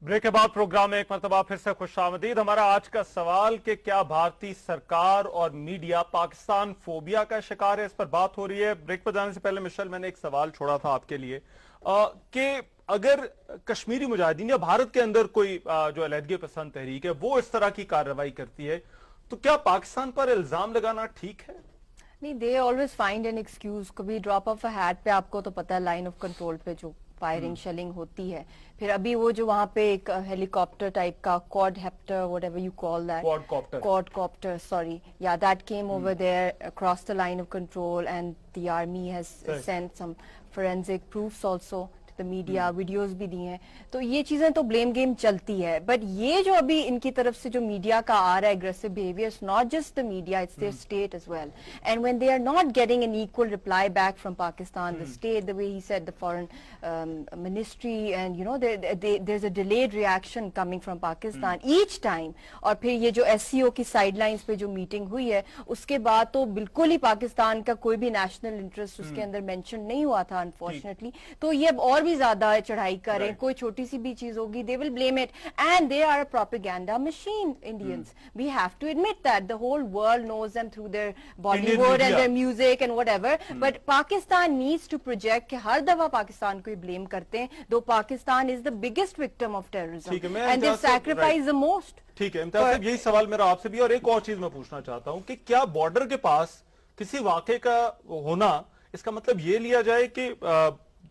Break के बाद programme में एक मरतबा फिर से खुशामदीद। हमारा आज का सवाल कि क्या भारतीय सरकार और मीडिया पाकिस्तान फोबिया का शिकार है, इस पर बात हो रही है। ब्रेक पर जाने से पहले मिशेल, मैंने एक सवाल छोड़ा था आपके लिए कि अगर कश्मीरी मुजाहिदीन या भारत के अंदर कोई जो अलहदगी पसंद तहरीक है वो इस तरह की कार्रवाई करती है तो क्या पाकिस्तान पर इल्जाम लगाना ठीक है? नहीं, they always find an excuse. कभी ड्रॉप ऑफ अ हैट पे आपको तो पता है लाइन ऑफ कंट्रोल पे जो फायरिंग शेलिंग होती है, फिर अभी वो जो वहां पे एक हेलीकॉप्टर टाइप का quadhelicopter whatever you call that, quadcopter sorry, या that came over there across the line of control and the army has sent some forensic proofs also, the media videos भी दिए हैं। तो ये चीजें तो ब्लेम गेम चलती है, बट ये जो अभी इनकी तरफ से जो मीडिया का आ रहा है aggressive behaviour, it's not just the media, it's their state as well. And when they are not getting an equal reply back from Pakistan, the state, the way he said, the foreign ministry, and you know there is a delayed reaction coming from Pakistan each time. और फिर ये जो SCO की sidelines पे जो meeting हुई है उसके बाद तो बिल्कुल ही पाकिस्तान का कोई भी नेशनल इंटरेस्ट उसके अंदर मेंशन नहीं हुआ था अनफॉर्चुनेटली। तो ये अब और भी ज्यादा चढ़ाई करें, कोई छोटी सी भी चीज होगी they will blame it, and they are a propaganda machine, Indians. We have to admit that the whole world knows them through their Bollywood and their music and whatever, but Pakistan needs to project कि हर दफा पाकिस्तान को blame करते हैं, though Pakistan is the biggest victim of terrorism and they sacrifice the most. ठीक है इम्तियाज साहब, यही सवाल मेरा आपसे भी। और एक और चीज मैं पूछना चाहता हूं कि क्या बॉर्डर के पास किसी वाकये का होना इसका मतलब ये लिया जाए कि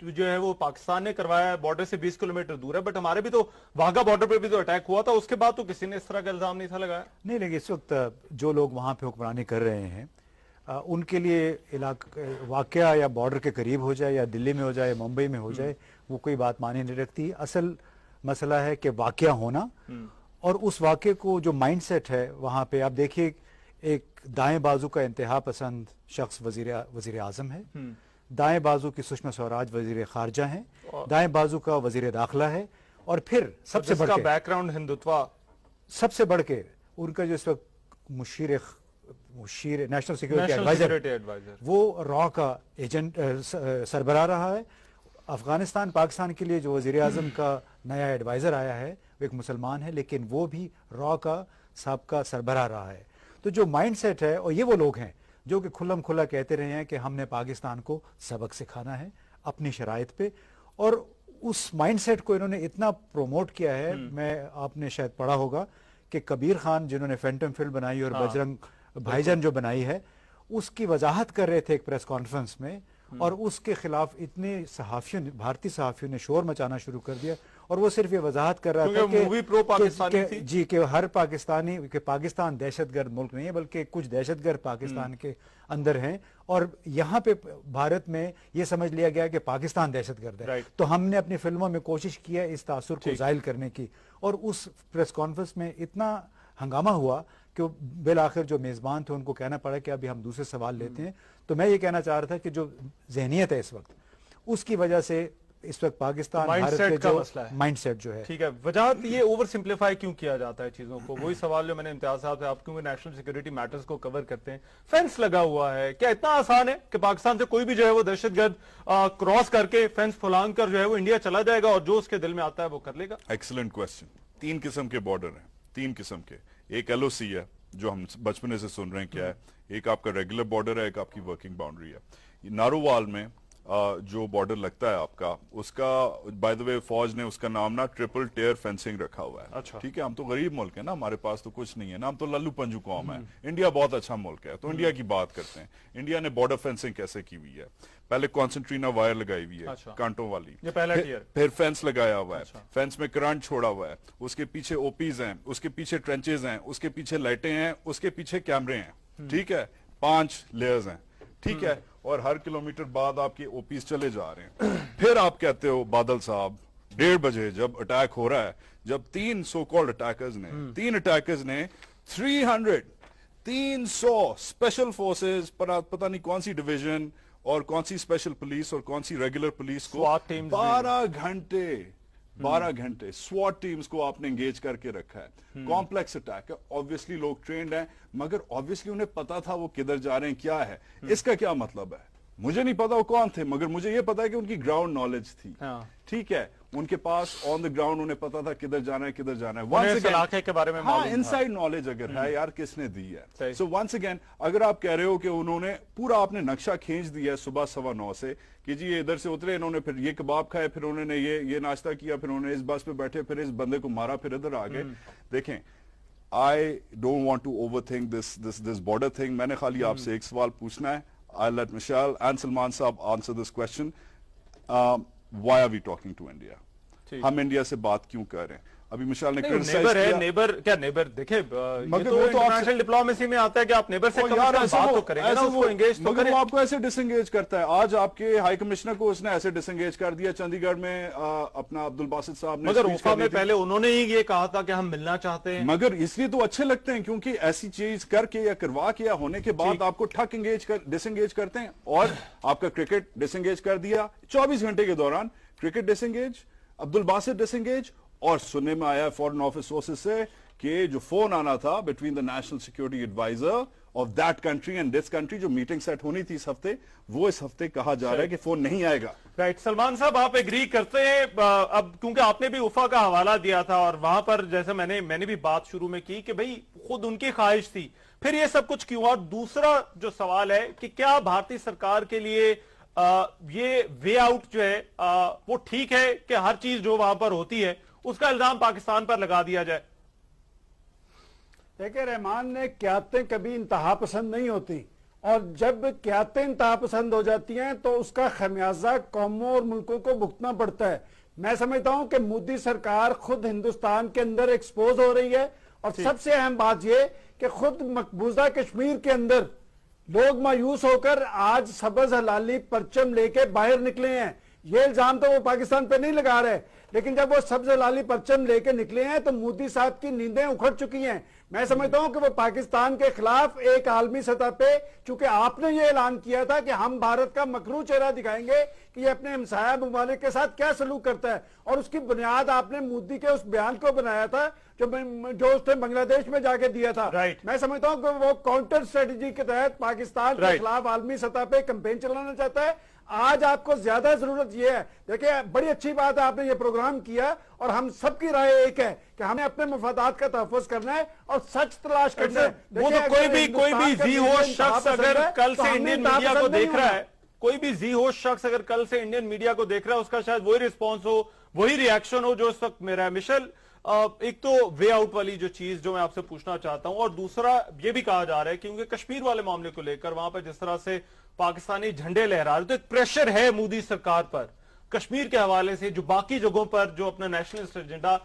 जो है वो पाकिस्तान ने करवाया है, बॉर्डर से 20 किलोमीटर दूर है, बट हमारे भी तो वाघा बॉर्डर पे भी तो अटैक हुआ था, उसके बाद तो किसी ने इस तरह का इल्जाम नहीं था लगाया? नहीं, लेकिन इस वक्त जो लोग वहां पे हुक्मरानी कर रहे हैं उनके लिए वाकया या बॉर्डर के करीब हो जाए या दिल्ली में हो जाए, मुंबई में हो जाए, वो कोई बात माने नहीं रखती। असल मसला है कि वाकया होना और उस वाकये को जो माइंडसेट है वहां पे। आप देखिए, एक दाएं बाजू का इंतहा पसंद शख्स वजीर आजम है, दाएं बाजू की सुषमा स्वराज वजीर खारजा हैं, दाएं बाजू का वजीर दाखिला है, और फिर सबसे बढ़ के बैकग्राउंड हिंदुत्व, सबसे बढ़ के उनका जो इस वक्त मुशीर नेशनल सिक्योरिटी एडवाइजर, वो रॉ का एजेंट सरबराह रहा है। अफगानिस्तान पाकिस्तान के लिए जो वजीर आजम का नया एडवाइजर आया है वो एक मुसलमान है, लेकिन वो भी रॉ का साबका सरबराह रहा है। तो जो माइंडसेट है, और ये वो लोग हैं जो कि खुल्लम खुला कहते रहे हैं कि हमने पाकिस्तान को सबक सिखाना है अपनी शराइत पे, और उस माइंडसेट को इन्होंने इतना प्रोमोट किया है। आपने शायद पढ़ा होगा कि कबीर खान जिन्होंने फैंटम फिल्म बनाई और बजरंग भाईजान जो बनाई है, उसकी वजाहत कर रहे थे एक प्रेस कॉन्फ्रेंस में, और उसके खिलाफ इतने सहाफियों ने, भारतीय सहाफियों ने शोर मचाना शुरू कर दिया, और वो सिर्फ ये वजाहत कर रहा था कि हर पाकिस्तानी, कि पाकिस्तान दहशतगर्द मुल्क नहीं है बल्कि कुछ दहशतगर्द पाकिस्तान के अंदर हैं, और यहाँ पे भारत में ये समझ लिया गया कि पाकिस्तान दहशतगर्द है। तो हमने अपनी फिल्मों में कोशिश किया इस तासुर को जाहिल करने की, और उस प्रेस कॉन्फ्रेंस में इतना हंगामा हुआ कि बिल आखिर जो मेजबान थे उनको कहना पड़ा कि अभी हम दूसरे सवाल लेते हैं। तो मैं ये कहना चाह रहा था कि जो जहनियत है इस वक्त, उसकी वजह से इस वक्त पाकिस्तान भारत के जो माइंडसेट जो है, ठीक है, वजह ये ओवर सिंप्लीफाई क्यों किया जाता है चीजों को? वही सवाल जो मैंने इम्तियाज साहब से, आप क्योंकि नेशनल सिक्योरिटी मैटर्स को कवर करते हैं, फेंस लगा हुआ है, क्या इतना आसान है कि पाकिस्तान से कोई भी जो है वो दहशतगर्द क्रॉस करके फेंस फुलांग कर जो है वो इंडिया चला जाएगा और जो उसके दिल में आता है वो कर लेगा? Excellent question. 3 किस्म के बॉर्डर हैं, 3 किस्म के। एक LOC है जो हम बचपने से सुन रहे हैं क्या है, एक आपका रेगुलर बॉर्डर है, एक आपकी वर्किंग बाउंड्री है। नारोवाल में जो बॉर्डर लगता है आपका, उसका बाय द वे फौज ने उसका नाम ना ट्रिपल टेयर फेंसिंग रखा हुआ है। अच्छा। ठीक है, हम तो गरीब मुल्क है ना, हमारे पास तो कुछ नहीं है ना, हम तो लल्लू पंजू कौम है। इंडिया बहुत अच्छा मुल्क है, तो इंडिया की बात करते हैं। इंडिया ने बॉर्डर फेंसिंग कैसे की हुई है? पहले कॉन्सेंट्रीना वायर लगाई हुई है, अच्छा, कांटों वाली, ये पहला टियर। फिर फेंस लगाया हुआ है, अच्छा, फेंस में करंट छोड़ा हुआ है, उसके पीछे ओपीज हैं, उसके पीछे ट्रेंचेज हैं, उसके पीछे लाइटें हैं, उसके पीछे कैमरे हैं। ठीक है, 5 लेयर्स हैं। ठीक है, और हर किलोमीटर बाद आपके ओपीज चले जा रहे हैं। फिर आप कहते हो बादल साहब 1:30 बजे जब अटैक हो रहा है, जब 3 सो कॉल्ड अटैकर्स ने 300 स्पेशल फोर्सेस, पता नहीं कौन सी डिवीजन और कौन सी स्पेशल पुलिस और कौन सी रेगुलर पुलिस को 12 घंटे स्वॉट टीम्स को आपने एंगेज करके रखा है। कॉम्प्लेक्स अटैक है, ऑब्वियसली लोग ट्रेंड हैं, मगर ऑब्वियसली उन्हें पता था वो किधर जा रहे हैं, क्या है। इसका क्या मतलब है? मुझे नहीं पता वो कौन थे, मगर मुझे ये पता है कि उनकी ग्राउंड नॉलेज थी। ठीक है, उनके पास ऑन द ग्राउंड उन्हें पता था किधर जाना है किधर जाना है। उन्हें इस इलाके के बारे में हाँ, मालूम था। इनसाइड नॉलेज अगर है यार किसने दी है। सही। सो वंस अगेन अगर आप कह रहे हो कि उन्होंने पूरा आपने नक्शा खींच दिया है सुबह 9:15 से कि जी ये इधर से उतरे, इन्होंने फिर ये कबाब खाए, फिर उन्होंने ये नाश्ता किया, फिर उन्होंने इस बस पे बैठे, फिर इस बंदे को मारा, फिर इधर आ गए। देखें, I don't want to overthink this border thing. मैंने खाली आपसे एक सवाल पूछना है। I let Michelle and Salman साहब answer this question. Why are we talking to India? हम इंडिया से बात क्यों कर रहे हैं? अभी मिशेल ने नेबर है, नेबर क्या नेबर देखे, मगर वो वो तो तो इंटरनेशनल डिप्लोमेसी में आता है कि आप नेबर से कम यार से कम ऐसे बात वो- तो करेंगे ना, ऐसे उसको वो- एंगेज तो मगर करें। वो आपको ऐसे डिसएंगेज करता है। आज आपके हाई कमिश्नर को उसने ऐसे डिसएंगेज कर दिया चंडीगढ़ में, अपना अब्दुल बासित साहब ने मगर speech उफा करनी में थी। पहले उन्होंने ही ये कहा था कि हम मिलना चाहते हैं। मगर इसलिए तो अच्छे लगते हैं क्योंकि ऐसी चीज करके या करवा के या होने के बाद आपको ठक डिसएंगेज करते हैं। और आपका क्रिकेट डिसएंगेज कर दिया 24 घंटे के दौरान। Cricket disengage, Abdul Basit disengage, और सुनने में आया फॉरेन ऑफिस सोर्सेज से कि जो फोन आना था between the national security adviser of that country and this country, जो मीटिंग सेट होनी थी इस हफ्ते, वो इस हफ्ते कहा जा रहा है कि फोन नहीं आएगा। राइट, सलमान साहब आप एग्री करते हैं? अब क्योंकि आपने भी उफा का हवाला दिया था और वहां पर जैसे मैंने भी बात शुरू में की कि भाई खुद उनकी ख्वाहिश थी, फिर ये सब कुछ क्यों? और दूसरा जो सवाल है कि क्या भारतीय सरकार के लिए ये वे आउट जो है वो ठीक है कि हर चीज जो वहां पर होती है उसका इल्जाम पाकिस्तान पर लगा दिया जाए? देखिए, रहमान ने क़यादतें कभी इंतहा पसंद नहीं होती, और जब क़यादतें इंतहा पसंद हो जाती हैं तो उसका खमियाजा कौमों और मुल्कों को भुगतना पड़ता है। मैं समझता हूं कि मोदी सरकार खुद हिंदुस्तान के अंदर एक्सपोज हो रही है, और सबसे अहम बात यह कि खुद मकबूजा कश्मीर के अंदर लोग मायूस होकर आज सब्ज हलाली परचम लेके बाहर निकले हैं। ये इल्जाम तो वो पाकिस्तान पे नहीं लगा रहे, लेकिन जब वो सब्ज हलाली परचम लेके निकले हैं तो मोदी साहब की नींदें उखड़ चुकी हैं। मैं समझता हूं कि वो पाकिस्तान के खिलाफ एक आलमी सतह पे, चूंकि आपने ये ऐलान किया था कि हम भारत का मकरू चेहरा दिखाएंगे कि ये अपने हमसाया ममालिक के साथ क्या सलूक करता है, और उसकी बुनियाद आपने मोदी के उस बयान को बनाया था जो उसने बांग्लादेश में जाके दिया था। राइट। मैं समझता हूं कि वो काउंटर स्ट्रेटेजी के तहत पाकिस्तान के खिलाफ आलमी सतह पे कैंपेन चलाना चाहता है। आज आपको ज्यादा जरूरत यह है, देखिए बड़ी अच्छी बात है आपने ये प्रोग्राम किया, और हम सबकी राय एक है कि हमें अपने मफादात का तहफ़्फ़ुज़ करना है और सच तलाश करना है। वो तो कोई भी जी होश शख्स अगर कल से इंडियन मीडिया को देख रहा है, कोई भी जी होश शख्स अगर कल से इंडियन मीडिया को देख रहा है, उसका शायद वही रिस्पॉन्स हो, वही रिएक्शन हो जो इस वक्त मेरा है। मिशेल, एक तो वे आउट वाली जो चीज जो मैं आपसे पूछना चाहता हूं, और दूसरा ये भी कहा जा रहा है क्योंकि कश्मीर वाले मामले को लेकर वहां पर जिस तरह से पाकिस्तानी झंडे लहरा रहे, तो एक प्रेशर है मोदी सरकार पर कश्मीर के हवाले से, जो बाकी जगहों पर जो अपना नेशनलिस्ट एजेंडा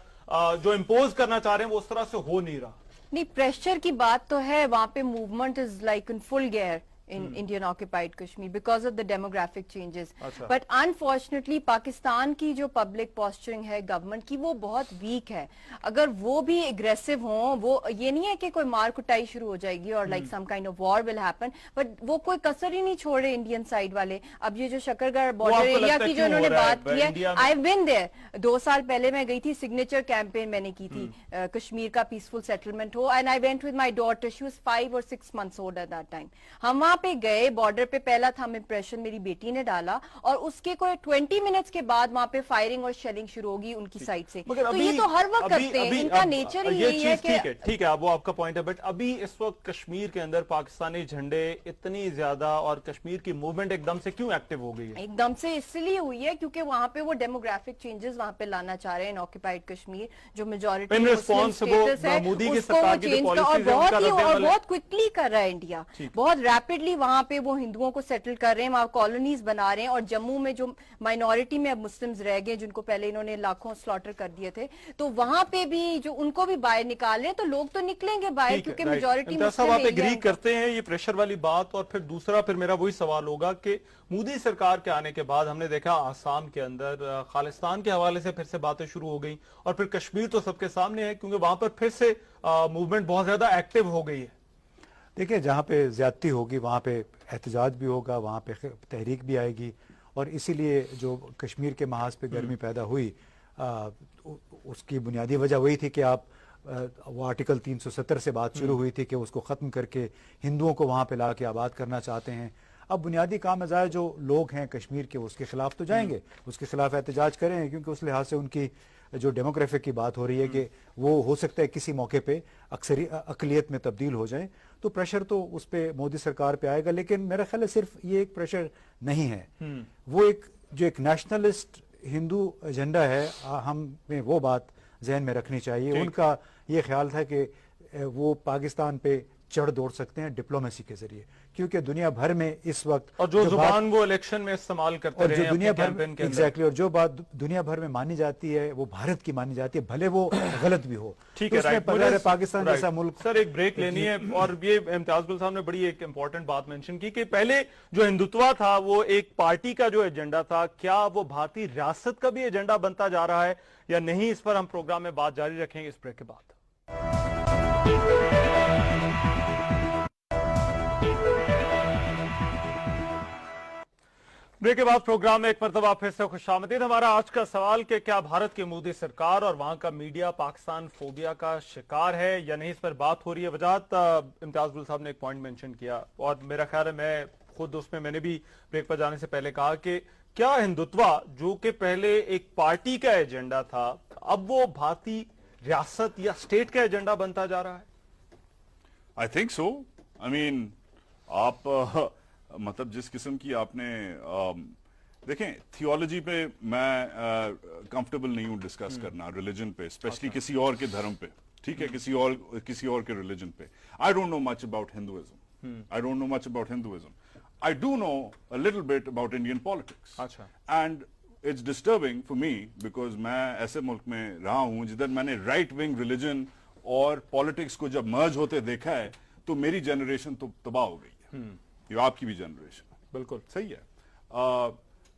जो इंपोज करना चाह रहे हैं वो उस तरह से हो नहीं रहा। नहीं, प्रेशर की बात तो है, वहां पे movement is like in full gear in Indian occupied Kashmir because of the demographic changes. But unfortunately Pakistan की जो public posturing है गवर्नमेंट की वो बहुत वीक है। अगर वो भी एग्रेसिव हों, वो ये नहीं है कि कोई मार कुटाई शुरू हो जाएगी और like some kind of war will happen, but वो कोई कसर ही नहीं छोड़ रहे इंडियन साइड वाले। अब ये जो शकरगढ़ बॉर्डर एरिया की जो उन्होंने बात की है, आई बिन देयर, 2 साल पहले मैं गई थी, सिग्नेचर कैंपेन मैंने की थी कश्मीर का पीसफुल सेटलमेंट हो, and I went with my daughter, she was 5 or 6 months old at that time। हम पे गए, बॉर्डर पे पहला थम इंप्रेशन मेरी बेटी ने डाला, और उसके कोई 20 मिनट्स के बाद वहां पे फायरिंग और शेलिंग शुरू होगी उनकी साइड से। तो ये तो हर वक्त करते हैं, इनका नेचर ही यही है कि ठीक है, वो आपका पॉइंट है, बट अभी इस वक्त कश्मीर के अंदर पाकिस्तानी झंडे इतनी ज्यादा और कश्मीर की मूवमेंट एकदम से क्यों एक्टिव हो गई है? एकदम से इसलिए हुई है क्योंकि वहां पे वो डेमोग्राफिक चेंजेस वहां पे लाना चाह रहे हैं। ऑक्यूपाइड कश्मीर जो मेजॉरिटी मुस्लिम स्टेटस है उसको वो चेंज कर, और बहुत क्विकली कर रहा है इंडिया, बहुत रैपिडली वहां पे वो हिंदुओं को सेटल कर रहे हैं, वहां कॉलोनीज बना रहे हैं, और जम्मू में जो माइनॉरिटी में अब मुस्लिम्स रह गए जिनको पहले इन्होंने लाखों स्लॉटर कर दिए थे, तो वहां पे भी जो उनको भी बाहर निकाल रहे हैं, तो लोग तो निकलेंगे बाहर क्योंकि मेजॉरिटी मुस्लिम आप एग्री करते हैं ये प्रेशर वाली बात? और फिर दूसरा फिर मेरा वही सवाल होगा कि मोदी सरकार के आने के बाद हमने देखा आसाम के अंदर खालिस्तान के हवाले से फिर से बातें शुरू हो गई, और फिर कश्मीर तो सबके सामने है क्योंकि वहां पर फिर से मूवमेंट बहुत ज्यादा एक्टिव हो गई है। देखिए, जहाँ पे ज्यादती होगी वहाँ पे एहतजाज भी होगा, वहाँ पे तहरीक भी आएगी, और इसीलिए जो कश्मीर के महाज पे गर्मी पैदा हुई उसकी बुनियादी वजह वही थी कि आप वो आर्टिकल 370 से बात शुरू हुई थी कि उसको ख़त्म करके हिंदुओं को वहाँ पे ला के आबाद करना चाहते हैं। अब बुनियादी काम अज़ाय जो लोग हैं कश्मीर के उसके खिलाफ तो जाएंगे, उसके खिलाफ एहतजाज करेंगे, क्योंकि उस लिहाज से उनकी जो डेमोग्राफिक की बात हो रही है कि वो हो सकता है किसी मौके पे अकलियत में तब्दील हो जाए, तो प्रेशर तो उस पर मोदी सरकार पे आएगा। लेकिन मेरा ख्याल है सिर्फ ये एक प्रेशर नहीं है, वो एक जो एक नेशनलिस्ट हिंदू एजेंडा है, हमें वो बात जहन में रखनी चाहिए। उनका ये ख्याल था कि वो पाकिस्तान पे चढ़ दौड़ सकते हैं डिप्लोमेसी के जरिए, क्योंकि दुनिया भर में इस वक्त और जो जुबान वो इलेक्शन में इस्तेमाल करते रहे जो दुनिया भर में एग्जैक्टली और जो बात दुनिया भर में मानी जाती है वो भारत की मानी जाती है, भले वो गलत भी हो। ठीक तो है, राइट। पाकिस्तान जैसा मुल्क। सर एक ब्रेक लेनी है, और ये इम्तियाज गुल साहब ने बड़ी एक इंपॉर्टेंट बात मेंशन की कि पहले जो हिंदुत्व था वो एक पार्टी का जो एजेंडा था, क्या वो भारतीय रियासत का भी एजेंडा बनता जा रहा है या नहीं, इस पर हम प्रोग्राम में बात जारी रखेंगे इस ब्रेक के बाद। ब्रेक के बाद प्रोग्राम में एक मरतबा फिर से खुशामदीद। हमारा आज का सवाल कि क्या भारत की मोदी सरकार और वहां का मीडिया पाकिस्तान फोबिया का शिकार है या नहीं, इस पर बात हो रही है। वजाहत इम्तियाज गुल साहब ने एक पॉइंट मेंशन किया और मेरा ख्याल है मैं खुद उसमें मैंने भी ब्रेक पर जाने से पहले कहा कि क्या हिंदुत्व जो कि पहले एक पार्टी का एजेंडा था, अब वो भारतीय रियासत या स्टेट का एजेंडा बनता जा रहा है? I think so. I mean आप मतलब जिस किस्म की आपने देखें, थियोलॉजी पे मैं कंफर्टेबल नहीं हूं डिस्कस करना, रिलीजन पे स्पेशली किसी और के धर्म पे, ठीक है, किसी और के रिलीजन पे। I don't know much about Hinduism, I don't know much about Hinduism. I do know a little bit about Indian politics. अच्छा। And it's disturbing for me because मैं ऐसे मुल्क में रहा हूं जिधर मैंने राइट विंग रिलीजन और पॉलिटिक्स को जब मर्ज होते देखा है तो मेरी जनरेशन तो तबाह हो गई है, ये आपकी भी जनरेशन। बिल्कुल सही है।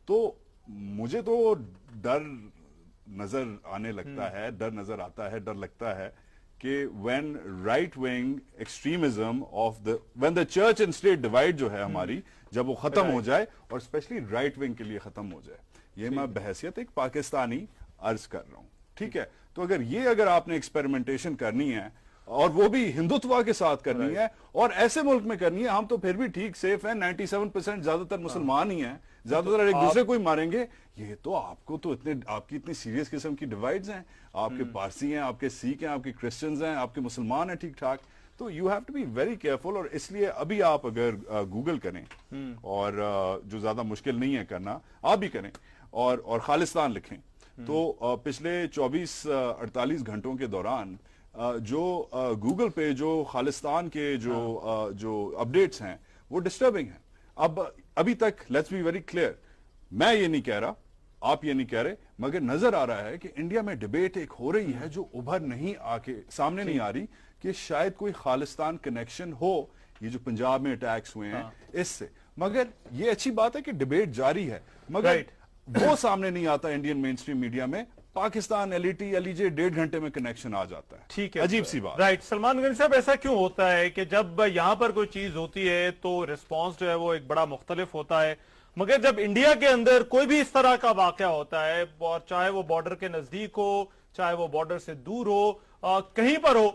तो मुझे तो डर नजर आने लगता है, डर नजर आता है, डर लगता है कि when right wing extremism of the when the church and state divide जो है हमारी, जब वो खत्म हो जाए और स्पेशली राइट विंग के लिए खत्म हो जाए, ये मैं बहैसियत एक पाकिस्तानी अर्ज कर रहा हूं, ठीक है। तो अगर आपने एक्सपेरिमेंटेशन करनी है और वो भी हिंदुत्व के साथ करनी है और ऐसे मुल्क में करनी है, हम तो फिर भी ठीक सेफ हैं, 97% ज्यादातर मुसलमान ही हैं, ज्यादातर एक दूसरे को ही मारेंगे। ये तो आपको तो आपकी इतनी सीरियस किस्म की डिवाइड्स हैं, आपके पारसी हैं, आपके सिख हैं, आपके क्रिश्चियंस हैं, आपके मुसलमान हैं, ठीक ठाक। तो you have to be very careful. और इसलिए अभी आप अगर गूगल करें और जो ज्यादा मुश्किल नहीं है करना, आप भी करें और खालिस्तान लिखें, तो पिछले 24-48 घंटों के दौरान जो गूगल पे जो खालिस्तान के जो अपडेट्स हैं वो डिस्टर्बिंग हैं। अब अभी तक लेट्स बी वेरी क्लियर, मैं ये नहीं कह रहा, आप ये नहीं कह रहे, मगर नजर आ रहा है कि इंडिया में डिबेट एक हो रही है जो उभर नहीं आके सामने नहीं आ रही कि शायद कोई खालिस्तान कनेक्शन हो, ये जो पंजाब में अटैक्स हुए हैं इससे। मगर ये अच्छी बात है कि डिबेट जारी है, मगर वो सामने नहीं आता इंडियन मेन स्ट्रीम मीडिया में। पाकिस्तान एलईटी एलईजे 1.5 घंटे में कनेक्शन आ जाता है। ठीक है, अजीब सी बात। राइट। सलमान गंज साहब, ऐसा क्यों होता है कि जब यहां पर कोई चीज होती है तो रिस्पांस जो है वो एक बड़ा मुख्तलिफ होता है, मगर जब इंडिया के अंदर कोई भी इस तरह का वाकया होता है, और चाहे वो बॉर्डर के नजदीक हो चाहे वो बॉर्डर से दूर हो, कहीं पर हो,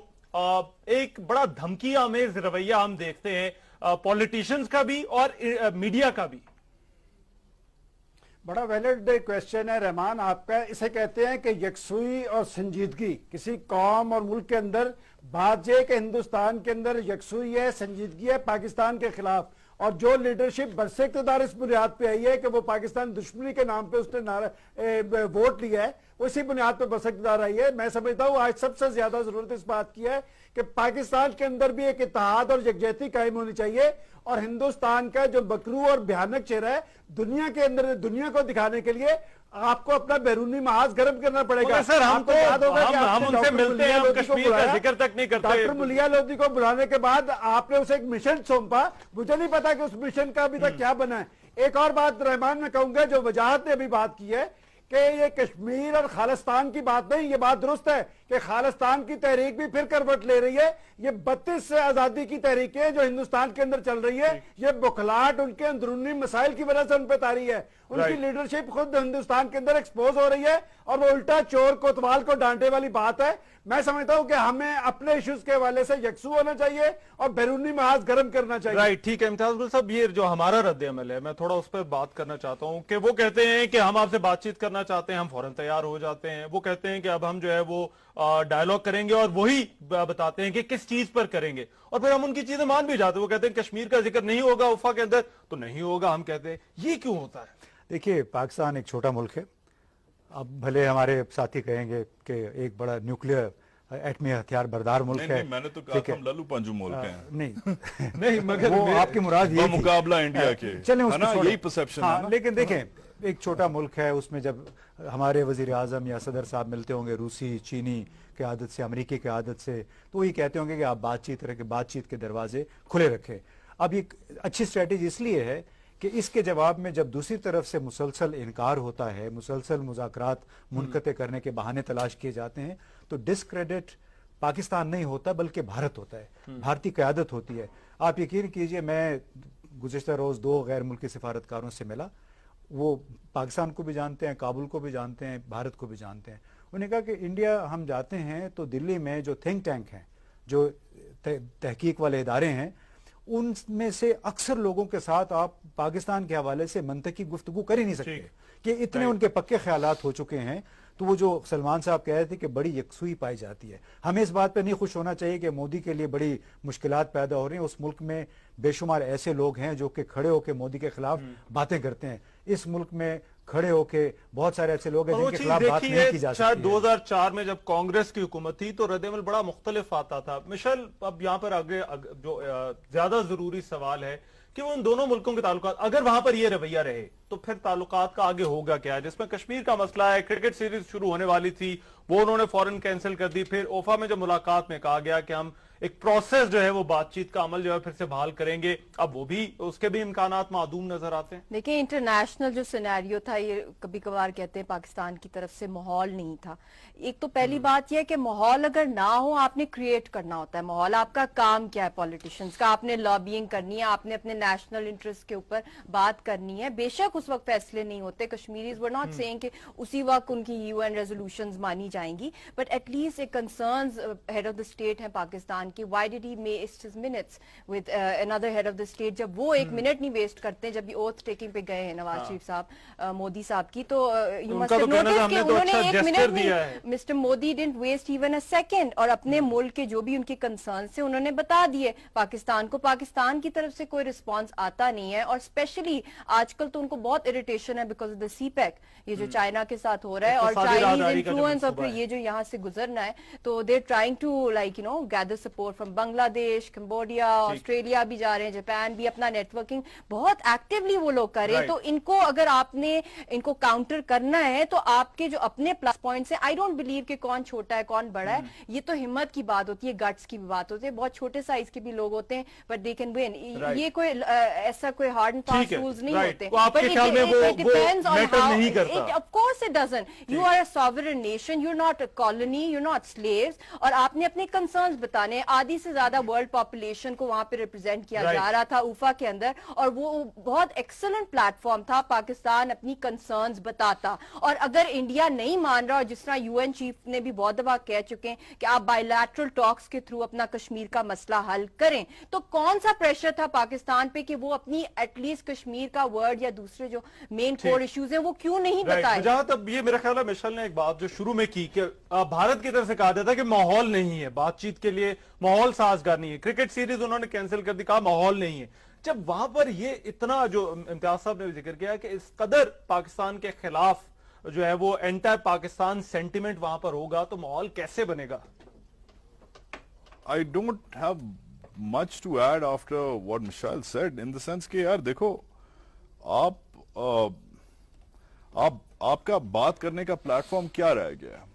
एक बड़ा धमकी आमेज रवैया हम देखते हैं पॉलिटिशियंस का भी और मीडिया का भी। बड़ा वैलिड क्वेश्चन है रहमान आपका। इसे कहते हैं कि यकसुई और संजीदगी किसी कौम और मुल्क के अंदर। बात यह कि हिंदुस्तान के अंदर यकसुई है, संजीदगी है पाकिस्तान के खिलाफ, और जो लीडरशिप बरसे इक़्तिदार इस बुनियाद पे आई है कि वो पाकिस्तान दुश्मनी के नाम पे उसने वोट लिया है, उसी बुनियाद पे बरसे इक़्तिदार आई है। मैं समझता हूँ आज सबसे ज्यादा जरूरत इस बात की है कि पाकिस्तान के अंदर भी एक इत्तेहाद और यकजहती कायम होनी चाहिए, और हिंदुस्तान का जो बकरू और भयानक चेहरा है दुनिया के अंदर, दुनिया को दिखाने के लिए आपको अपना बैरूनी महाज गर्म करना पड़ेगा। सर हम उनसे मिलते हैं, हम कश्मीर का जिक्र तक नहीं करते। डॉक्टर मुलिया लोधी को बुलाने के बाद आपने उसे एक मिशन सौंपा, मुझे नहीं पता कि उस मिशन का अभी तक क्या बना है। एक और बात रहमान मैं कहूंगा, जो वजाहत ने अभी बात की है कि ये कश्मीर और खालिस्तान की बात नहीं, ये बात दुरुस्त है कि खालिस्तान की तहरीक भी फिर करवट ले रही है। ये 32 से आजादी की तहरीकें जो हिंदुस्तान के अंदर चल रही है, ये बुखलाहट उनके अंदरूनी मसाइल की वजह से उन पर तारी है। उनकी लीडरशिप खुद हिंदुस्तान के अंदर एक्सपोज हो रही है और वो उल्टा चोर कोतवाल को डांटने वाली बात है। मैं समझता हूं कि हमें अपने इश्यूज के हवाले से यकसू होना चाहिए और बैरूनी महाज गर्म करना चाहिए। राइट, ठीक है इम्तियाज गुल साहब, ये जो हमारा रद्द-ए-अमल है मैं थोड़ा उस पर बात करना चाहता हूं कि वो कहते हैं कि हम आपसे बातचीत करना चाहते हैं, हम फौरन तैयार हो जाते हैं। वो कहते हैं कि अब हम जो है वो डायलॉग करेंगे और वही बताते हैं कि किस चीज पर करेंगे, और फिर हम उनकी चीजें मान भी जाते हैं। वो कहते हैं कश्मीर का जिक्र नहीं होगा उफा के अंदर तो नहीं होगा, हम कहते हैं ये क्यों होता है? देखिए, पाकिस्तान एक छोटा मुल्क है। अब भले हमारे साथी कहेंगे कि एक बड़ा न्यूक्लियर एटमी हथियार बरदार मुल्क है। नहीं, मैंने तो कहा हम लल्लू पंजू मुल्क हैं। नहीं नहीं, मगर वो आपकी मुराद ये थी। मुकाबला इंडिया के, चलें है ना, उसको यही परसेप्शन है ना। लेकिन देखें, एक छोटा मुल्क है, उसमें जब हमारे वजीर आजम या सदर साहब मिलते होंगे रूसी चीनी की आदत से, अमेरिकी की आदत से, तो वही कहते होंगे कि आप बातचीत के दरवाजे खुले रखें। अब एक अच्छी स्ट्रेटेजी इसलिए है कि इसके जवाब में जब दूसरी तरफ से मुसलसल इनकार होता है, मुसलसल मुज़ाकरात मुनक़ते करने के बहाने तलाश किए जाते हैं, तो डिस्क्रेडिट पाकिस्तान नहीं होता बल्कि भारत होता है, भारतीय क़यादत होती है। आप यकीन कीजिए, मैं गुज़िश्ता रोज़ 2 गैर मुल्की सिफारतकारों से मिला। वो पाकिस्तान को भी जानते हैं, काबुल को भी जानते हैं, भारत को भी जानते हैं। उन्होंने कहा कि इंडिया हम जाते हैं तो दिल्ली में जो थिंक टैंक हैं, जो तहकीक वाले इदारे हैं, उनमें से अक्सर लोगों के साथ आप पाकिस्तान के हवाले से मंतकी गुफ्तगू कर ही नहीं सकते कि इतने उनके पक्के ख्यालात हो चुके हैं। तो वो जो सलमान साहब कह रहे थे कि बड़ी यकसुई पाई जाती है, हमें इस बात पर नहीं खुश होना चाहिए कि मोदी के लिए बड़ी मुश्किलात पैदा हो रही हैं। उस मुल्क में बेशुमार ऐसे लोग हैं जो कि खड़े होकर मोदी के खिलाफ बातें करते हैं। इस मुल्क में खड़े होके बहुत सारे ऐसे लोग हैं जिनके खिलाफ बात नहीं की जा सकती। शायद 2004 में जब कांग्रेस की हुकूमत थी तो रद्द-ए-अमल बड़ा मुख्तलिफ आता था। मिशेल, अब यहाँ पर आगे जो ज्यादा जरूरी सवाल है कि वो उन दोनों मुल्कों के ताल्लुकात, अगर वहां पर ये रवैया रहे तो फिर ताल्लुकात का आगे होगा क्या? जिसमें कश्मीर का मसला है, क्रिकेट सीरीज शुरू होने वाली थी, वो उन्होंने फौरन कैंसिल कर दी। फिर ओफा में जब मुलाकात में कहा गया कि हम एक प्रोसेस जो है वो बातचीत का अमल जो है फिर से बहाल करेंगे, अब वो भी उसके भी इम्कानात मादूम नजर आते हैं। देखिए, इंटरनेशनल जो सिनेरियो था, ये कभी कभार कहते हैं पाकिस्तान की तरफ से माहौल नहीं था। एक तो पहली बात यह है कि माहौल अगर ना हो, आपने क्रिएट करना होता है माहौल। आपका काम क्या है पॉलिटिशियंस का? आपने लॉबिंग करनी है, आपने अपने नेशनल इंटरेस्ट के ऊपर बात करनी है। बेशक उस वक्त फैसले नहीं होते, कश्मीरीज वर नॉट सेइंग कि उसी वक्त उनकी UN रेजोल्यूशंस मानी जाएंगी, बट एटलीस्ट एक concerns head of the state है पाकिस्तान की। Why did he waste his minutes with another head of the state? जब वो 1 मिनट नहीं वेस्ट करते, जब ये ओथ टेकिंग पे गए हैं नवाज शरीफ साहब, मोदी साहब की, तो यू मस्ट हैव नोटिस कि उन्होंने 1 मिनट नहीं, mister Modi didn't waste even a second, और अपने मुल्क के जो भी उनके कंसर्न से उन्होंने बता दिए पाकिस्तान को। पाकिस्तान की तरफ से कोई रिस्पांस आता नहीं है, और स्पेशली आजकल तो उनको बहुत इरिटेशन है बिकॉज ऑफ द CPEC, ये जो चाइना के साथ हो रहा है और चाइनीज इन्फ्लुएंस, और फिर ये जो यहाँ से गुजरना है, तो they trying to like you know gather support from Bangladesh, Cambodia, Australia भी जा रहे हैं, जापान भी अपना नेटवर्किंग बहुत एक्टिवली वो लोग कर रहे हैं। तो इनको अगर आपने इनको काउंटर करना है तो आपके जो अपने प्लस पॉइंट्स हैं, आई डोंट बिलीव कि कौन छोटा है कौन बड़ा है, ये तो हिम्मत की बात होती है, गट्स की भी बात होती है। बहुत छोटे साइज के भी लोग होते हैं बट दे कैन विन। ये कोई ऐसा कोई हार्ड एंड फास्ट रूल्स नहीं होते, but it depends on how, of course it doesn't. You are a sovereign nation, you are not a colony, you are not slaves, और आपने अपने concerns बताने। आधी से ज्यादा वर्ल्ड पॉपुलेशन को वहां पे रिप्रेजेंट किया जा रहा था उफा के अंदर, और वो बहुत एक्सीलेंट प्लेटफॉर्म था, पाकिस्तान अपनी कंसर्न्स बताता। और अगर इंडिया नहीं मान रहा, और जिस तरह UN चीफ ने भी बहुत दफा कह चुके हैं कि आप बायलैटरल टॉक्स के थ्रू अपना कश्मीर का मसला हल करें, तो कौन सा प्रेशर था पाकिस्तान पे कि वो अपनी एटलीस्ट कश्मीर का वर्ड या दूसरे जो मेन कोर इश्यूज हैं वो क्यों नहीं बताए? जहां तक ये मेरा ख्याल है, मिशेल ने एक बात जो शुरू में की कि भारत की तरफ से कहा जाता है कि माहौल नहीं है बातचीत के लिए, माहौल साजगार नहीं है। क्रिकेट सीरीज उन्होंने कैंसिल कर दी, कहा माहौल नहीं है। जब वहां पर ये इतना जो इम्तियाज साहब ने जिक्र किया कि इस कदर पाकिस्तान के खिलाफ जो है वो एंटी पाकिस्तान सेंटिमेंट वहां पर होगा, तो माहौल कैसे बनेगा? I don't have much to add after what Michelle said, in the sense कि यार देखो, आपका बात करने का प्लेटफॉर्म क्या रह गया है?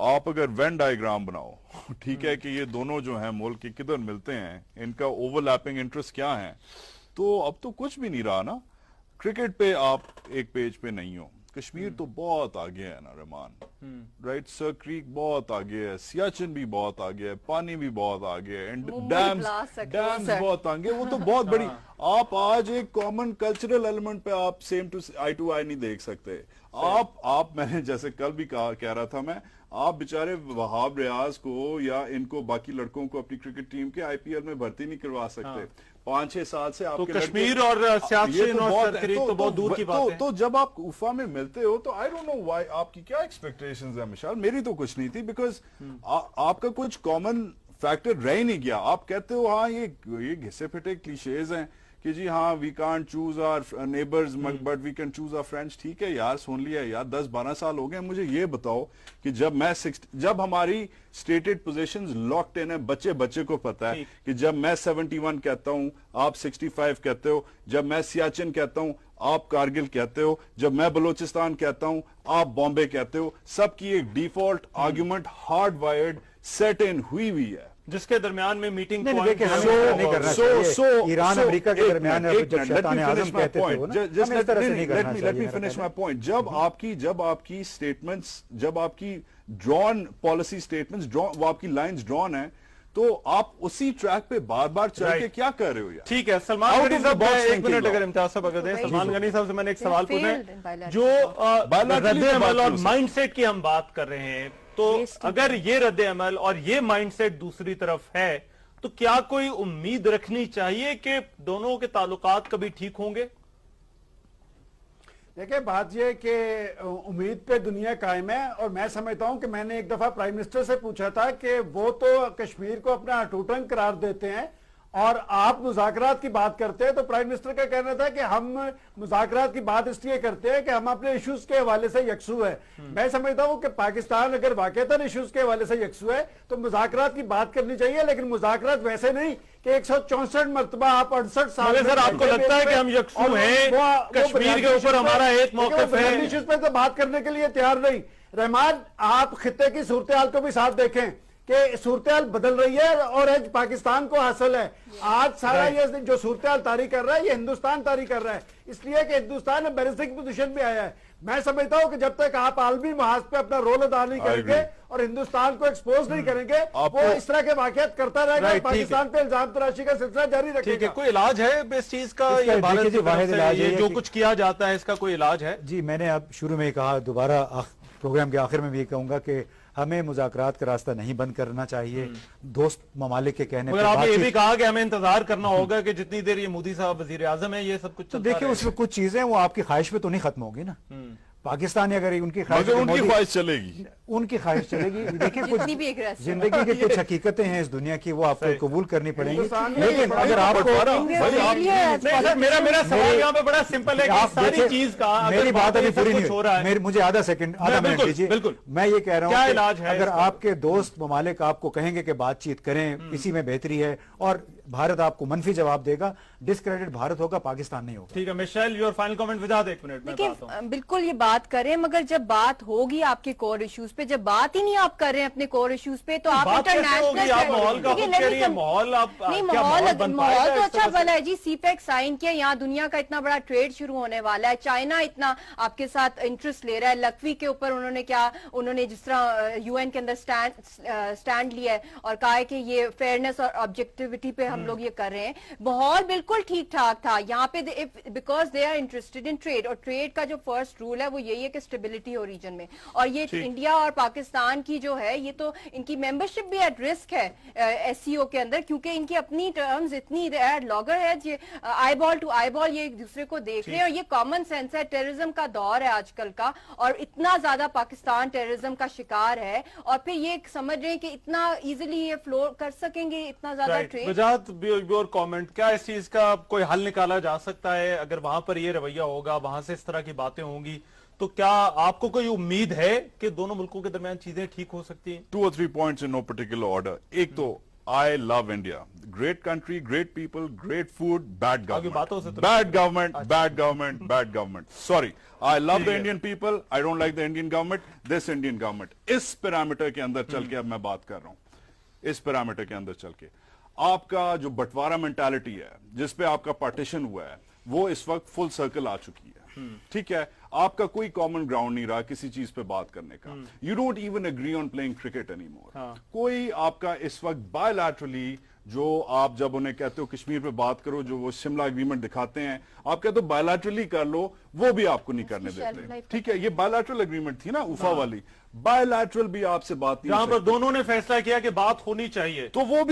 आप अगर वेन डायग्राम बनाओ, ठीक है, कि ये दोनों जो हैं मुल्क के किधर मिलते हैं, इनका ओवरलैपिंग इंटरेस्ट क्या है, तो अब तो कुछ भी नहीं रहा ना। क्रिकेट पे आप एक पेज पे नहीं हो, कश्मीर तो बहुत आगे है ना रहमान, राइट? सर क्रीक बहुत आगे है, सियाचिन भी बहुत आगे है, पानी भी बहुत आगे है, एंड डैम्स बहुत आगे, वो तो बहुत बड़ी। आप आज एक कॉमन कल्चरल एलिमेंट पे आप सेम टू आई नहीं देख सकते। आप मैंने जैसे कल भी कह रहा था मैं, आप बेचारे वहाब रियाज को या इनको बाकी लड़कों को अपनी क्रिकेट टीम के आईपीएल में भर्ती नहीं करवा सकते। 5-6 साल से आपके तो कश्मीर और सियाचिन और सरक्रीक तो बहुत दूर की बात है। तो जब आप उफा में मिलते हो तो आई डोंट नो व्हाई, आपकी क्या एक्सपेक्टेशंस है मिशाल? मेरी तो कुछ नहीं थी, बिकॉज आपका कुछ कॉमन फैक्टर रह ही नहीं गया। आप कहते हो हाँ ये घिसे फिटे क्लीशेज हैं कि जी हाँ we can't choose our neighbours but we can choose our friends. ठीक है यार, सुन लिया यार, 10-12 साल हो गए। मुझे ये बताओ कि जब हमारी स्टेटेड पोजीशंस लॉक्ड इन है, बच्चे को पता है कि जब मैं 71 कहता हूं आप 65 कहते हो, जब मैं सियाचिन कहता हूं आप कारगिल कहते हो, जब मैं बलोचिस्तान कहता हूं आप बॉम्बे कहते हो। सबकी एक default argument hard wired set in हुई है, जिसके दरमियान में मीटिंग नहीं करना चाहिए। ईरान अमेरिका के दरमियान let me finish my point. जब आपकी स्टेटमेंट्स, जब आपकी ड्रॉन पॉलिसी स्टेटमेंट्स, वो आपकी लाइंस ड्रॉन है, तो आप उसी ट्रैक पे बार बार चल के क्या कर रहे हो यार? ठीक है सलमान गनी साहब, एक मिनट अगर इम्तियाज साहब अगर दें। सलमान गनी साहब से मैंने एक सवाल पूछा है, जो रद्द-ए-अमल और माइंडसेट की हम बात कर रहे हैं, तो अगर ये रद्द-ए-अमल और ये माइंडसेट दूसरी तरफ है, तो क्या कोई उम्मीद रखनी चाहिए कि दोनों के ताल्लुकात कभी ठीक होंगे? देखिए, बात यह कि उम्मीद पे दुनिया कायम है, और मैं समझता हूं कि मैंने एक दफा प्राइम मिनिस्टर से पूछा था कि वो तो कश्मीर को अपना अटूटन करार देते हैं और आप मुज़ाकरात की बात करते हैं। तो प्राइम मिनिस्टर का कहना था कि हम मुज़ाकरात की बात इसलिए करते हैं कि हम अपने इश्यूज के हवाले से यकसू है। मैं समझता हूं कि पाकिस्तान अगर वाकईतन इश्यूज के हवाले से यकसू है तो मुज़ाकरात की बात करनी चाहिए, लेकिन मुज़ाकरात वैसे नहीं कि 164 मरतबा आप 68 साल सर आपको लगता है कि हम यकसू हैं? कश्मीर के ऊपर हमारा एक मौक़िफ़ है, इश्यूज पे तो बात करने के लिए तैयार नहीं। रहमान, आप खित्ते की सूरत-ए-हाल को भी साथ देखें कि सूरत-ए-हाल बदल रही है और आज पाकिस्तान को हासिल है। आज सारा ये जो सूरत-ए-हाल तारी कर रहा है, ये हिंदुस्तान तारी कर रहा है, इसलिए कि हिंदुस्तान एम्बैरेसिंग पोजीशन में आया है। मैं समझता हूं कि जब तक आप आलमी महाज पे अपना रोल अदा नहीं करेंगे और हिंदुस्तान को एक्सपोज नहीं करेंगे, वो इस तरह के वाकयात करता रहेगा, पाकिस्तान पे इल्जाम तराशी का सिलसिला जारी रखेगा। ठीक है, कोई इलाज है इस चीज का? ये भारत की तरफ से ये जो कुछ किया जाता है, इसका कोई इलाज है? जी, मैंने अब शुरू में कहा, दोबारा प्रोग्राम के आखिर में भी कहूंगा कि हमें मुज़ाकरात का रास्ता नहीं बंद करना चाहिए। दोस्त ममालिक के कहने पर आपने ये भी कहा कि हमें इंतजार करना होगा कि जितनी देर ये मोदी साहब वजीर आजम है, ये सब कुछ तो देखिए, उसमें कुछ चीजें वो आपकी ख्वाहिश पे तो नहीं खत्म होगी ना। पाकिस्तान अगर उनकी ख्वाहिश चलेगी, उनकी ख्वाहिश चलेगी। देखिए, कुछ जिंदगी की कुछ हकीकतें हैं इस दुनिया की, वो आपको कबूल करनी पड़ेगी। लेकिन अगर आपको मेरा सवाल यहाँ पे बड़ा सिंपल है कि सारी चीज का, मेरी बात अभी पूरी नहीं हो रहा है, मुझे आधा मिनट दीजिए। बिल्कुल, मैं ये कह रहा हूँ, इलाज है अगर आपके दोस्त ममालिक आपको कहेंगे कि बातचीत करें, इसी में बेहतरी है, और भारत आपको मनफी जवाब देगा, डिस्क्रेडिट भारत होगा, पाकिस्तान नहीं होगा। ठीक है Michelle, your final comment without एक मिनट में। बिल्कुल ये बात करें, मगर जब बात होगी आपके कोर इश्यूज पे, जब बात ही नहीं आप कर रहे हैं अपने कोर इश्यूज पे, तो आप इंटरनेशनल माहौल का माहौल तो अच्छा भला है जी। सीपेक साइन किया, यहाँ दुनिया का इतना बड़ा ट्रेड शुरू होने वाला है, चाइना इतना आपके साथ इंटरेस्ट ले रहा है। लखवी के ऊपर उन्होंने जिस तरह यूएन के अंदर स्टैंड लिया है और कहा है कि ये फेयरनेस और ऑब्जेक्टिविटी पे हम लोग ये कर रहे हैं। माहौल बिल्कुल ठीक ठाक था यहाँ पे, because they are interested in trade, और ट्रेड का जो फर्स्ट रूल है वो यही है कि स्टेबिलिटी हो रीजन में। और ये इंडिया और पाकिस्तान की जो है, ये तो इनकी मेंबरशिप भी एट रिस्क है एससीओ के अंदर, क्योंकि इनकी अपनी टर्म्स इतनी लॉगर है, eyeball to eyeball ये एक दूसरे को देख रहे हैं। और ये कॉमन सेंस है, टेररिज्म का दौर है आजकल का, और इतना ज्यादा पाकिस्तान टेररिज्म का शिकार है, और फिर ये समझ रहे हैं कि इतना इजिली ये फ्लो कर सकेंगे, इतना ज्यादा ट्रेड। योर कमेंट, क्या इस चीज का कोई हल निकाला जा सकता है? अगर वहां पर ये रवैया होगा, वहां से इस तरह की बातें होंगी, तो क्या आपको कोई उम्मीद है कि दोनों मुल्कों के दरमियान चीजें ठीक हो सकती हैं? 2 or 3 points in no particular order. एक तो I love India, great country, great people, great food, bad government, bad government. Sorry, I love the Indian people. I don't like the Indian government. This Indian government. इस parameter के अंदर चल के अब मैं बात कर रहा हूं, इस पैरामीटर के अंदर चल के आपका जो बंटवारा मेंटालिटी है, जिसपे आपका पार्टीशन हुआ है, वो इस वक्त फुल सर्कल आ चुकी है। ठीक है, आपका कोई कॉमन ग्राउंड नहीं रहा किसी चीज पे बात करने का। You don't even agree on playing cricket any more. कोई आपका इस वक्त बायलैटरली, जो आप जब उन्हें कहते हो कश्मीर पे बात करो, जो वो शिमला एग्रीमेंट दिखाते हैं, आप कहते हो बायलैटरली कर लो, वो भी आपको नहीं करने देते। ठीक है, ये बायलैटरल एग्रीमेंट थी ना उफा वाली, बायलैटरल भी आपसे बात नहीं, जहां पर दोनों ने फैसला किया कि बात होनी चाहिए, तो वो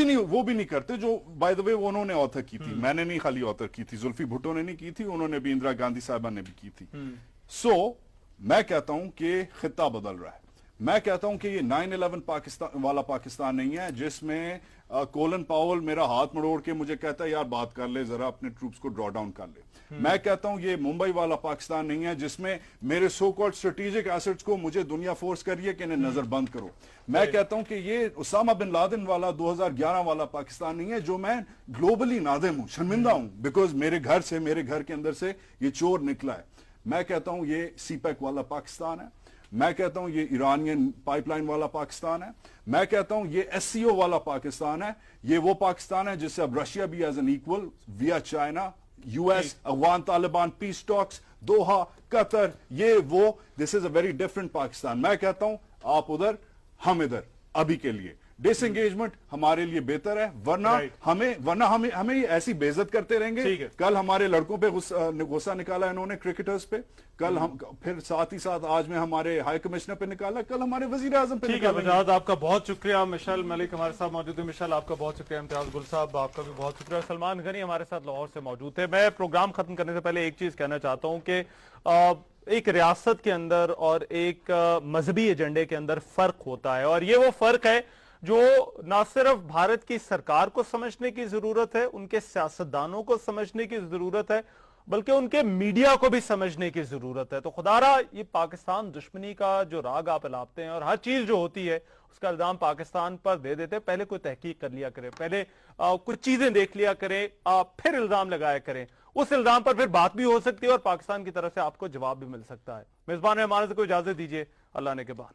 भी नहीं करते। जो बाय द वे वो उन्होंने ऑथर की थी, मैंने नहीं खाली ऑथर की थी, जुल्फी भुट्टो ने नहीं की थी, उन्होंने भी, इंदिरा गांधी साहबा ने भी की थी। सो मैं कहता हूं कि खित्ता बदल रहा है। मैं कहता हूं कि ये 9/11 पाकिस्तान वाला पाकिस्तान नहीं है जिसमें कोलन पावल मेरा हाथ मरोड़ के मुझे कहता है यार बात कर ले, जरा अपने ट्रूप्स को ड्रॉ डाउन कर ले। मैं कहता हूं ये मुंबई वाला पाकिस्तान नहीं है जिसमें मेरे सो कॉल्ड स्ट्रेटेजिक एसेट्स को मुझे दुनिया फोर्स करिए कि इन्हें नजर बंद करो। मैं कहता हूं कि ये उसामा बिन लादेन वाला 2011 वाला पाकिस्तान नहीं है जो मैं ग्लोबली नादिम हूं, शर्मिंदा हूं, बिकॉज मेरे घर के अंदर से ये चोर निकला है। मैं कहता हूं ये सीपैक वाला पाकिस्तान है। मैं कहता हूं ये ईरानियन पाइपलाइन वाला पाकिस्तान है। मैं कहता हूं ये एससीओ वाला पाकिस्तान है। ये वो पाकिस्तान है जिससे अब रशिया भी as an equal via China, US, Afghan Taliban peace talks, Doha, Qatar, ये वो, this is a very different Pakistan. मैं कहता हूं आप उधर, हम इधर, अभी के लिए डिसएंगेजमेंट हमारे लिए बेहतर है, वरना हमें ऐसी बेइज्जत करते रहेंगे। कल हमारे लड़कों पे गुस्सा निकाला इन्होंने, क्रिकेटर्स पे, कल हम फिर साथ ही साथ आज में हमारे हाई कमिश्नर पे निकाला, कल हमारे वजीर आजम पे निकाला। बजाज आपका बहुत शुक्रिया। मिशेल मलिक हमारे साथ मौजूद है। मिशेल आपका बहुत शुक्रिया। इम्तियाज गुल साहब आपका भी बहुत शुक्रिया। सलमान गनी हमारे साथ लाहौर से मौजूद थे। मैं प्रोग्राम खत्म करने से पहले एक चीज कहना चाहता हूं कि एक रियासत के अंदर और एक मजहबी एजेंडे के अंदर फर्क होता है, और ये वो फर्क है जो ना सिर्फ भारत की सरकार को समझने की जरूरत है, उनके सियासतदानों को समझने की जरूरत है, बल्कि उनके मीडिया को भी समझने की जरूरत है। तो खुदारा ये पाकिस्तान दुश्मनी का जो राग आप अलापते हैं और हर चीज जो होती है उसका इल्जाम पाकिस्तान पर दे देते हैं, पहले कोई तहकीक कर लिया करें, पहले कुछ चीजें देख लिया करें, फिर इल्जाम लगाया करें। उस इल्जाम पर फिर बात भी हो सकती है और पाकिस्तान की तरफ से आपको जवाब भी मिल सकता है। मेजबान रहमान से कोई इजाजत दीजिए। अल्लाह ने के बाद।